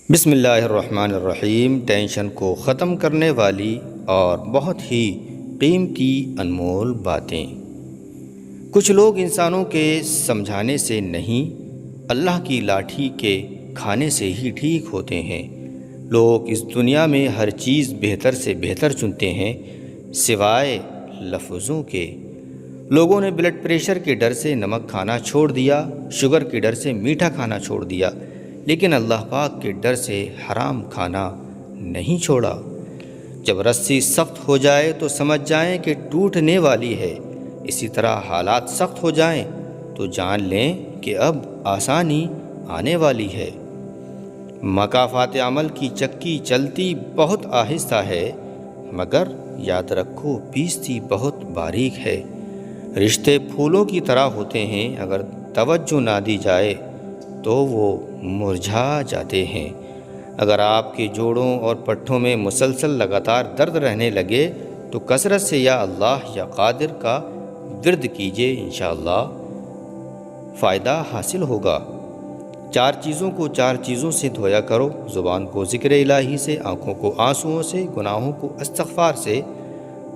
بسم اللہ الرحمن الرحیم۔ ٹینشن کو ختم کرنے والی اور بہت ہی قیمتی انمول باتیں۔ کچھ لوگ انسانوں کے سمجھانے سے نہیں، اللہ کی لاٹھی کے کھانے سے ہی ٹھیک ہوتے ہیں۔ لوگ اس دنیا میں ہر چیز بہتر سے بہتر چنتے ہیں سوائے لفظوں کے۔ لوگوں نے بلڈ پریشر کے ڈر سے نمک کھانا چھوڑ دیا، شوگر کے ڈر سے میٹھا کھانا چھوڑ دیا، لیکن اللہ پاک کے ڈر سے حرام کھانا نہیں چھوڑا۔ جب رسی سخت ہو جائے تو سمجھ جائیں کہ ٹوٹنے والی ہے، اسی طرح حالات سخت ہو جائیں تو جان لیں کہ اب آسانی آنے والی ہے۔ مکافات عمل کی چکی چلتی بہت آہستہ ہے، مگر یاد رکھو پیستی بہت باریک ہے۔ رشتے پھولوں کی طرح ہوتے ہیں، اگر توجہ نہ دی جائے تو وہ مرجھا جاتے ہیں۔ اگر آپ کے جوڑوں اور پٹھوں میں مسلسل لگاتار درد رہنے لگے تو کثرت سے یا اللہ یا قادر کا ورد کیجئے، انشاءاللہ فائدہ حاصل ہوگا۔ 4 چیزوں کو 4 چیزوں سے دھویا کرو: زبان کو ذکر الہی سے، آنکھوں کو آنسوؤں سے، گناہوں کو استغفار سے،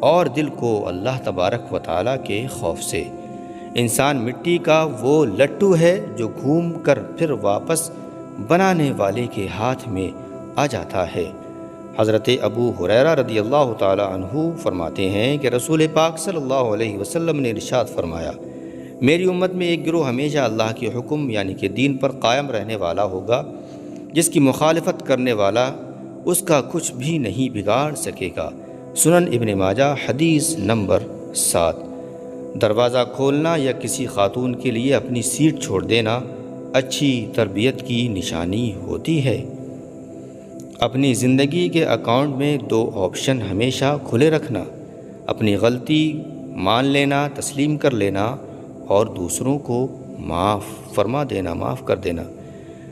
اور دل کو اللہ تبارک و تعالیٰ کے خوف سے۔ انسان مٹی کا وہ لٹو ہے جو گھوم کر پھر واپس بنانے والے کے ہاتھ میں آ جاتا ہے۔ حضرت ابو ہریرہ رضی اللہ تعالی عنہ فرماتے ہیں کہ رسول پاک صلی اللہ علیہ وسلم نے ارشاد فرمایا، میری امت میں ایک گروہ ہمیشہ اللہ کے حکم یعنی کہ دین پر قائم رہنے والا ہوگا، جس کی مخالفت کرنے والا اس کا کچھ بھی نہیں بگاڑ سکے گا۔ سنن ابن ماجہ حدیث نمبر 7۔ دروازہ کھولنا یا کسی خاتون کے لیے اپنی سیٹ چھوڑ دینا اچھی تربیت کی نشانی ہوتی ہے۔ اپنی زندگی کے اکاؤنٹ میں 2 آپشن ہمیشہ کھلے رکھنا: اپنی غلطی مان لینا، تسلیم کر لینا، اور دوسروں کو معاف کر دینا۔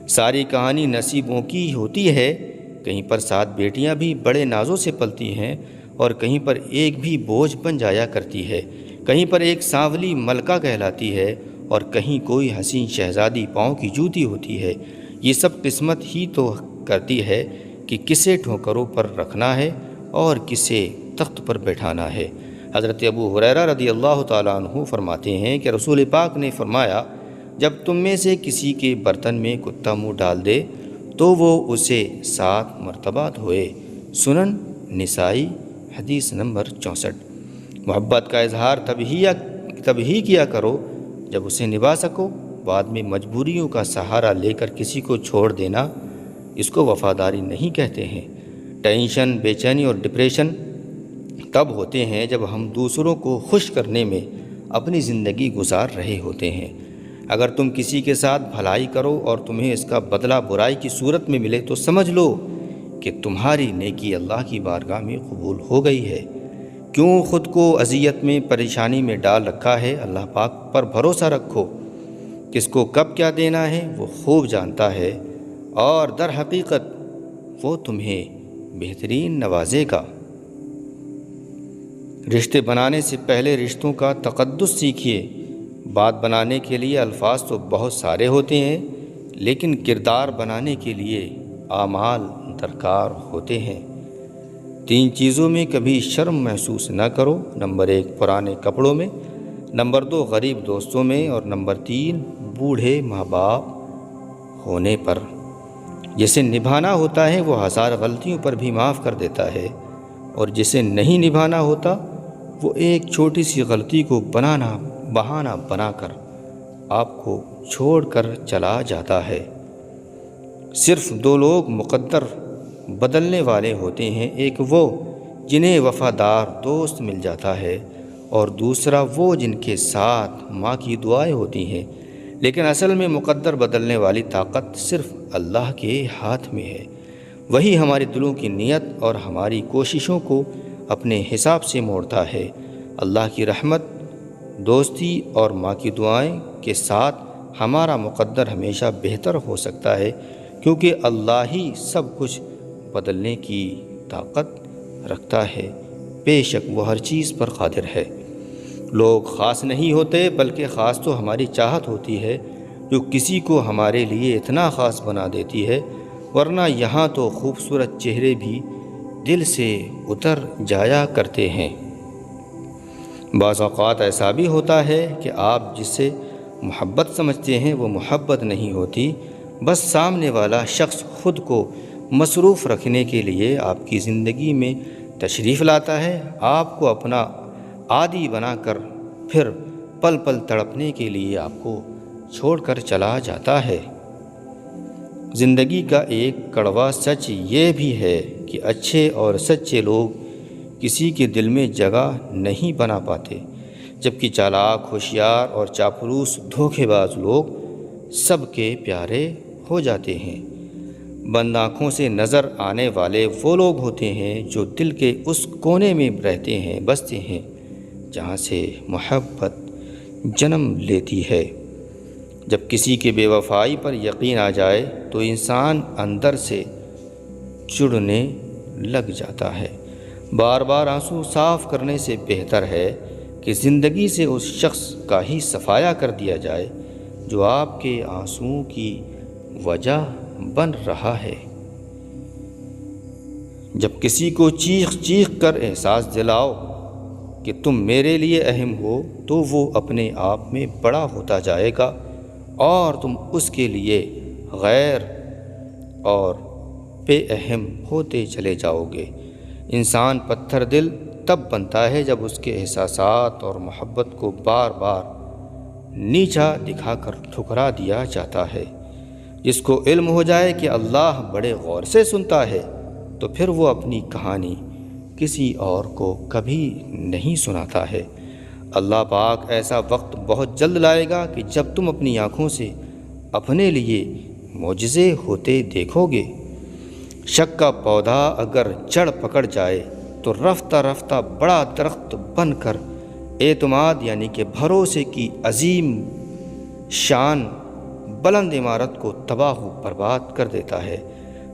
ساری کہانی نصیبوں کی ہوتی ہے، کہیں پر 7 بیٹیاں بھی بڑے نازوں سے پلتی ہیں اور کہیں پر ایک بھی بوجھ بن جایا کرتی ہے، کہیں پر ایک سانولی ملکہ کہلاتی ہے اور کہیں کوئی حسین شہزادی پاؤں کی جوتی ہوتی ہے۔ یہ سب قسمت ہی تو کرتی ہے کہ کسے ٹھوکروں پر رکھنا ہے اور کسے تخت پر بیٹھانا ہے۔ حضرت ابو ہریرہ رضی اللہ تعالیٰ عنہ فرماتے ہیں کہ رسول پاک نے فرمایا، جب تم میں سے کسی کے برتن میں کتا منہ ڈال دے تو وہ اسے 7 مرتبہ دھوئے۔ سنن نسائی حدیث نمبر 64۔ محبت کا اظہار تب ہی کیا کرو جب اسے نبھا سکو۔ بعد میں مجبوریوں کا سہارا لے کر کسی کو چھوڑ دینا، اس کو وفاداری نہیں کہتے ہیں۔ ٹینشن، بے چینی اور ڈپریشن تب ہوتے ہیں جب ہم دوسروں کو خوش کرنے میں اپنی زندگی گزار رہے ہوتے ہیں۔ اگر تم کسی کے ساتھ بھلائی کرو اور تمہیں اس کا بدلہ برائی کی صورت میں ملے تو سمجھ لو کہ تمہاری نیکی اللہ کی بارگاہ میں قبول ہو گئی ہے۔ کیوں خود کو اذیت میں، پریشانی میں ڈال رکھا ہے؟ اللہ پاک پر بھروسہ رکھو، کس کو کب کیا دینا ہے وہ خوب جانتا ہے، اور در حقیقت وہ تمہیں بہترین نوازے گا۔ رشتے بنانے سے پہلے رشتوں کا تقدس سیکھیے۔ بات بنانے کے لیے الفاظ تو بہت سارے ہوتے ہیں، لیکن کردار بنانے کے لیے اعمال درکار ہوتے ہیں۔ 3 چیزوں میں کبھی شرم محسوس نہ کرو: نمبر 1 پرانے کپڑوں میں، نمبر 2 غریب دوستوں میں، اور نمبر 3 بوڑھے ماں باپ ہونے پر۔ جسے نبھانا ہوتا ہے وہ 1000 غلطیوں پر بھی معاف کر دیتا ہے، اور جسے نہیں نبھانا ہوتا وہ ایک چھوٹی سی غلطی کو بہانہ بنا کر آپ کو چھوڑ کر چلا جاتا ہے۔ صرف 2 لوگ مقدر بدلنے والے ہوتے ہیں، ایک وہ جنہیں وفادار دوست مل جاتا ہے، اور دوسرا وہ جن کے ساتھ ماں کی دعائیں ہوتی ہیں۔ لیکن اصل میں مقدر بدلنے والی طاقت صرف اللہ کے ہاتھ میں ہے۔ وہی ہمارے دلوں کی نیت اور ہماری کوششوں کو اپنے حساب سے موڑتا ہے۔ اللہ کی رحمت، دوستی اور ماں کی دعائیں کے ساتھ ہمارا مقدر ہمیشہ بہتر ہو سکتا ہے، کیونکہ اللہ ہی سب کچھ بدلنے کی طاقت رکھتا ہے۔ بے شک وہ ہر چیز پر قادر ہے۔ لوگ خاص نہیں ہوتے، بلکہ خاص تو ہماری چاہت ہوتی ہے جو کسی کو ہمارے لیے اتنا خاص بنا دیتی ہے ورنہ یہاں تو خوبصورت چہرے بھی دل سے اتر جایا کرتے ہیں۔ بعض اوقات ایسا بھی ہوتا ہے کہ آپ جسے محبت سمجھتے ہیں وہ محبت نہیں ہوتی، بس سامنے والا شخص خود کو مصروف رکھنے کے لیے آپ کی زندگی میں تشریف لاتا ہے، آپ کو اپنا عادی بنا کر پھر پل پل تڑپنے کے لیے آپ کو چھوڑ کر چلا جاتا ہے۔ زندگی کا ایک کڑوا سچ یہ بھی ہے کہ اچھے اور سچے لوگ کسی کے دل میں جگہ نہیں بنا پاتے، جبکہ چالاک، ہوشیار اور چاپلوس دھوکے باز لوگ سب کے پیارے ہو جاتے ہیں۔ بند آنکھوں سے نظر آنے والے وہ لوگ ہوتے ہیں جو دل کے اس کونے میں رہتے ہیں، بستے ہیں، جہاں سے محبت جنم لیتی ہے۔ جب کسی کے بے وفائی پر یقین آ جائے تو انسان اندر سے چڑھنے لگ جاتا ہے۔ بار بار آنسو صاف کرنے سے بہتر ہے کہ زندگی سے اس شخص کا ہی صفایا کر دیا جائے جو آپ کے آنسوؤں کی وجہ بن رہا ہے۔ جب کسی کو چیخ چیخ کر احساس دلاؤ کہ تم میرے لیے اہم ہو تو وہ اپنے آپ میں بڑا ہوتا جائے گا اور تم اس کے لیے غیر اور بے اہم ہوتے چلے جاؤ گے۔ انسان پتھر دل تب بنتا ہے جب اس کے احساسات اور محبت کو بار بار نیچا دکھا کر ٹھکرا دیا جاتا ہے۔ جس کو علم ہو جائے کہ اللہ بڑے غور سے سنتا ہے تو پھر وہ اپنی کہانی کسی اور کو کبھی نہیں سناتا ہے۔ اللہ پاک ایسا وقت بہت جلد لائے گا کہ جب تم اپنی آنکھوں سے اپنے لیے معجزے ہوتے دیکھو گے۔ شک کا پودا اگر جڑ پکڑ جائے تو رفتہ رفتہ بڑا درخت بن کر اعتماد یعنی کہ بھروسے کی عظیم شان بلند عمارت کو تباہ و برباد کر دیتا ہے۔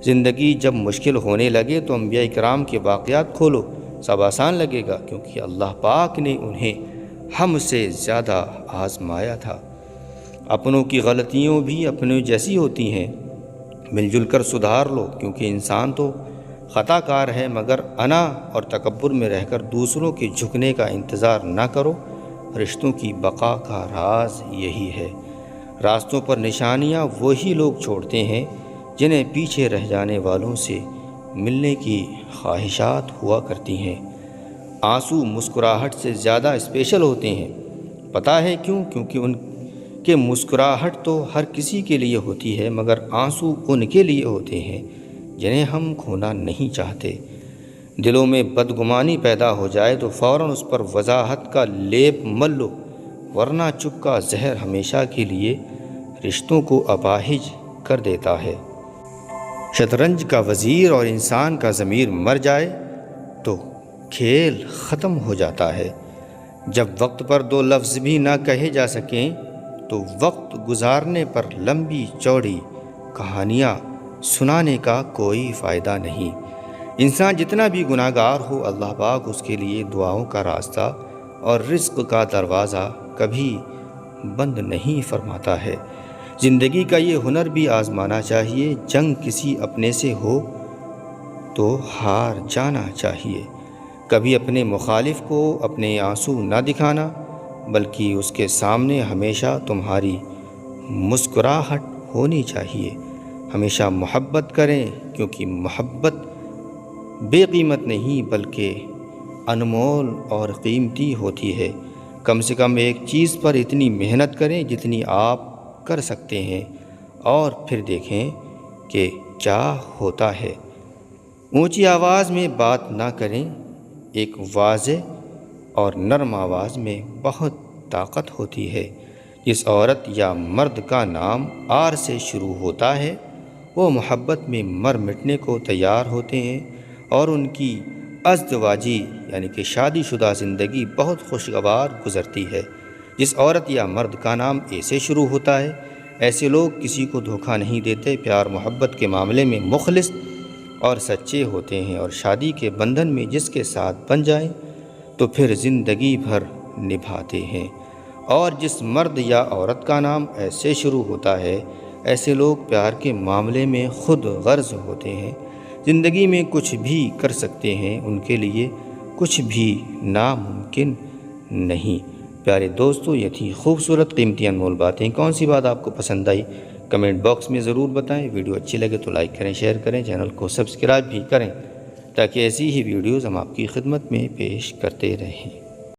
زندگی جب مشکل ہونے لگے تو انبیاء کرام کے واقعات کھولو، سب آسان لگے گا، کیونکہ اللہ پاک نے انہیں ہم سے زیادہ آزمایا تھا۔ اپنوں کی غلطیوں بھی اپنوں جیسی ہوتی ہیں، مل جل کر سدھار لو، کیونکہ انسان تو خطا کار ہے، مگر انا اور تکبر میں رہ کر دوسروں کے جھکنے کا انتظار نہ کرو۔ رشتوں کی بقا کا راز یہی ہے۔ راستوں پر نشانیاں وہی لوگ چھوڑتے ہیں جنہیں پیچھے رہ جانے والوں سے ملنے کی خواہشات ہوا کرتی ہیں۔ آنسو مسکراہٹ سے زیادہ اسپیشل ہوتے ہیں۔ پتہ ہے کیوں؟ کیونکہ ان کے مسکراہٹ تو ہر کسی کے لیے ہوتی ہے، مگر آنسو ان کے لیے ہوتے ہیں جنہیں ہم کھونا نہیں چاہتے۔ دلوں میں بدگمانی پیدا ہو جائے تو فوراً اس پر وضاحت کا لیپ مل لو، ورنہ چپ کا زہر ہمیشہ کے لیے رشتوں کو اپاہج کر دیتا ہے۔ شطرنج کا وزیر اور انسان کا ضمیر مر جائے تو کھیل ختم ہو جاتا ہے۔ جب وقت پر دو لفظ بھی نہ کہے جا سکیں تو وقت گزارنے پر لمبی چوڑی کہانیاں سنانے کا کوئی فائدہ نہیں۔ انسان جتنا بھی گناہ گار ہو، اللہ پاک اس کے لیے دعاؤں کا راستہ اور رزق کا دروازہ کبھی بند نہیں فرماتا ہے۔ زندگی کا یہ ہنر بھی آزمانا چاہیے۔ جنگ کسی اپنے سے ہو تو ہار جانا چاہیے۔ کبھی اپنے مخالف کو اپنے آنسو نہ دکھانا، بلکہ اس کے سامنے ہمیشہ تمہاری مسکراہٹ ہونی چاہیے۔ ہمیشہ محبت کریں، کیونکہ محبت بے قیمت نہیں بلکہ انمول اور قیمتی ہوتی ہے۔ کم سے کم ایک چیز پر اتنی محنت کریں جتنی آپ کر سکتے ہیں، اور پھر دیکھیں کہ کیا ہوتا ہے۔ اونچی آواز میں بات نہ کریں، ایک واضح اور نرم آواز میں بہت طاقت ہوتی ہے۔ جس عورت یا مرد کا نام آر سے شروع ہوتا ہے وہ محبت میں مر مٹنے کو تیار ہوتے ہیں، اور ان کی ازدواجی یعنی کہ شادی شدہ زندگی بہت خوشگوار گزرتی ہے۔ جس عورت یا مرد کا نام اے سے شروع ہوتا ہے، ایسے لوگ کسی کو دھوکہ نہیں دیتے، پیار محبت کے معاملے میں مخلص اور سچے ہوتے ہیں، اور شادی کے بندھن میں جس کے ساتھ بن جائیں تو پھر زندگی بھر نبھاتے ہیں۔ اور جس مرد یا عورت کا نام ایسے شروع ہوتا ہے، ایسے لوگ پیار کے معاملے میں خود غرض ہوتے ہیں، زندگی میں کچھ بھی کر سکتے ہیں، ان کے لیے کچھ بھی ناممکن نہیں۔ پیارے دوستو، یہ تھی خوبصورت قیمتی انمول باتیں۔ کون سی بات آپ کو پسند آئی کمنٹ باکس میں ضرور بتائیں۔ ویڈیو اچھی لگے تو لائک کریں، شیئر کریں، چینل کو سبسکرائب بھی کریں تاکہ ایسی ہی ویڈیوز ہم آپ کی خدمت میں پیش کرتے رہیں۔